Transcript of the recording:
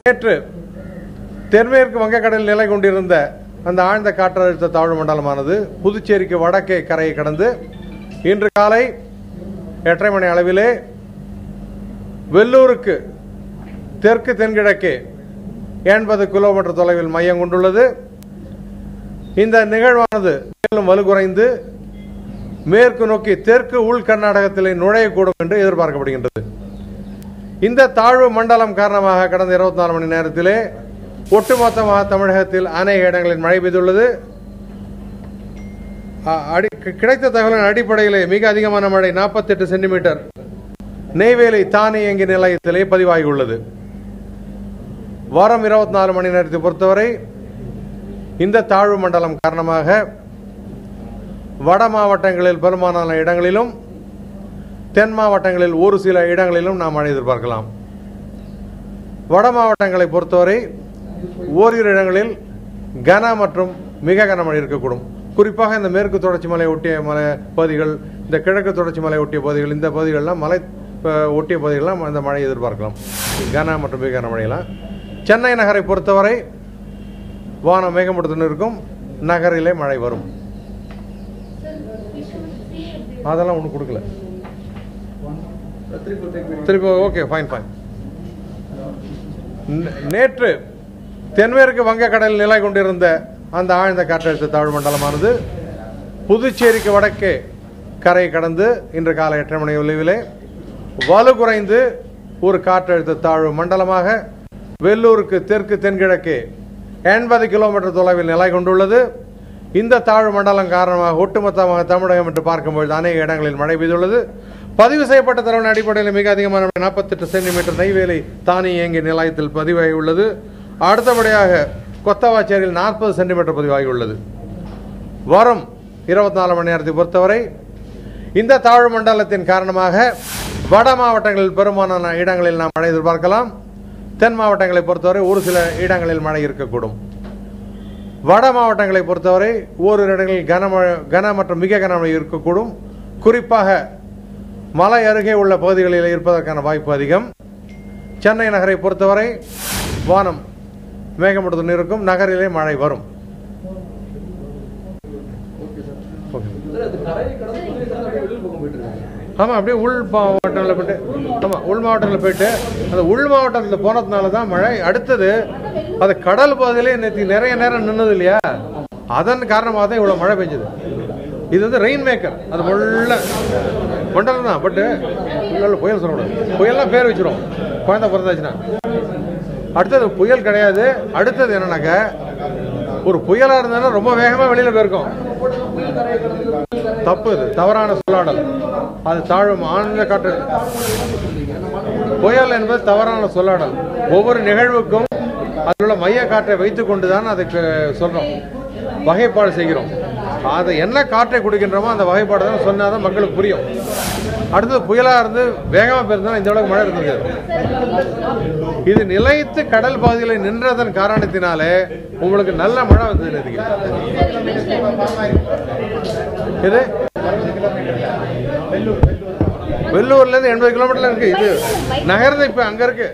நேற்று தென்மேற்கு வங்கக்கடலில் நிலை கொண்டிருந்த அந்த ஆழ்ந்த காற்றழுத்த தாழ்வு மண்டலமானது புதுச்சேரிக்கு வடக்கே கரையை கடந்து இன்று காலை 8:30 மணி அளவிலே வெள்ளூருக்கு தெற்கு தென்கிழக்கே 80 கிலோமீட்டர் தொலைவில் மையம் கொண்டுள்ளது. இந்த நிகழ்வானது மேலும் வலுகுறைந்து மேற்கு நோக்கி தெற்கு உள் கர்நாடகத்திலே நுழையக்கூடும் என்று எதிர்பார்க்கப்படுகின்றது. இந்த தாழ்வு மண்டலம் காரணமாக கடந்த 24 மணி நேரத்திலே ஒட்டுமொத்தமாக தமிழகத்தில் அநேக இடங்களில் மழை பெய்துள்ளது. கிடைத்த தகவலின் அடிப்படையிலே மிக அதிகமான மழை 48 சென்டிமீட்டர் நெய்வேலி தானியங்கி நிலையத்திலே பதிவாகியுள்ளது. வாரம் 24 மணி நேரத்தை பொறுத்தவரை இந்த தாழ்வு மண்டலம் காரணமாக வட மாவட்டங்களில் பெரும்பாலான இடங்களிலும் தென் மாவட்டங்களில் ஒரு சில இடங்களிலும் நாம் மழை எதிர்பார்க்கலாம். வட மாவட்டங்களை பொறுத்தவரை ஓரிரு இடங்களில் கன மற்றும் மிக கனமழை இருக்கக்கூடும். குறிப்பாக இந்த மேற்கு தொடர்ச்சி மலை ஒட்டிய மலை பகுதிகள், இந்த கிழக்கு தொடர்ச்சி மலை ஒட்டிய பகுதிகள், இந்த பகுதிகளெல்லாம் மலை ஒட்டிய பகுதிகளெல்லாம் அந்த மழை எதிர்பார்க்கலாம், கன மற்றும் மிக கனமழையெல்லாம். சென்னை நகரை பொறுத்தவரை வானம் மேகமூட்டத்துடன் இருக்கும், நகரிலே மழை வரும். அதெல்லாம் ஒன்றும் கொடுக்கல. திருப்பி ஓகே, ஃபைன் ஃபைன். நேற்று தென்மேற்கு வங்கக்கடலில் நிலை கொண்டிருந்த அந்த ஆழ்ந்த காற்றழுத்த தாழ்வு மண்டலமானது புதுச்சேரிக்கு வடக்கே கரை கடந்து இன்று காலை 8:30 மணி அளவிலே வலுகுறைந்து ஒரு காற்றழுத்த தாழ்வு மண்டலமாக வெள்ளூருக்கு தெற்கு தென்கிழக்கே 80 கிலோமீட்டர் தொலைவில் நிலை கொண்டுள்ளது. இந்த தாழ்வு மண்டலம் காரணமாக ஒட்டுமொத்தமாக தமிழகம் என்று பார்க்கும்போது அநேக இடங்களில் மழை பெய்துள்ளது. பதிவு செய்யப்பட்ட தரவின் அடிப்படையில் மிக அதிகமான 48 சென்டிமீட்டர் நெய்வேலி தானியங்கி நிலையத்தில் பதிவாகியுள்ளது. அடுத்தபடியாக கொத்தவாச்சேரியில் 40 சென்டிமீட்டர் பதிவாகியுள்ளது. வரும் 24 மணி நேரத்தை பொறுத்தவரை இந்த தாழ்வு மண்டலத்தின் காரணமாக வட மாவட்டங்களில் பெரும்பாலான இடங்களில் நாம் மழை எதிர்பார்க்கலாம். தென் மாவட்டங்களை பொறுத்தவரை ஒரு சில இடங்களில் மழை இருக்கக்கூடும். வட மாவட்டங்களை பொறுத்தவரை ஓரிரு இடங்களில் கன மற்றும் மிக கனமழை இருக்கக்கூடும். குறிப்பாக மலை அருகே உள்ள பகுதிகளில் இருப்பதற்கான வாய்ப்பு அதிகம். சென்னை நகரை பொறுத்தவரை வானம் மேகமூட்டத்துடன் இருக்கும், நகரிலே மழை வரும். ஆமா, அப்படியே உள் மாவட்டங்களில் போயிட்டு, ஆமா உள் மாவட்டங்களில் போயிட்டு அந்த உள் மாவட்டத்தில் போனதுனால தான் மழை. அடுத்தது அது கடல் பகுதியிலே நிறைய நேரம் நின்னது இல்லையா, அதன் காரணமாக தான் இவ்வளவு மழை பெஞ்சது. இது வந்து ரெயின் மேக்கர், அது முள்ள மண்டலம் தான். பட்டு புயல் சொல்லக்கூடாது, புயல்லாம் பேர் வச்சிரும் குழந்தை பிறந்தாச்சுன்னா. அடுத்தது புயல் கிடையாது. அடுத்தது என்னன்னாக்க, ஒரு புயலா இருந்தாலும் ரொம்ப வேகமா வெளியில போயிருக்கும். தப்பு, இது தவறான சொல்லாடல். அது தாழ்வு ஆழ்ந்த காற்று புயல் என்பது தவறான சொல்லாடல். ஒவ்வொரு நிகழ்வுக்கும் அதில் உள்ள மைய காற்றை வைத்துக் கொண்டுதான் அதுக்கு சொல்றோம், வகைப்பாடு செய்கிறோம். அதை என்ன காற்றை குடிக்கின்றோமோ அந்த வகைப்பாடு தான் சொன்னாதான் மக்களுக்கு புரியும். அடுத்தது புயலா இருந்து வேகமா பெருந்தா இந்த அளவுக்கு மழை இருந்தது. இது நிலைத்து கடல் பகுதியில் நின்றதன் காரணத்தினாலே உங்களுக்கு நல்ல மழை வந்தது. இது வெள்ளூர்ல இருந்து 80 கிலோமீட்டர்ல இருக்கு. இது நகர்ந்து இப்ப அங்க இருக்கு.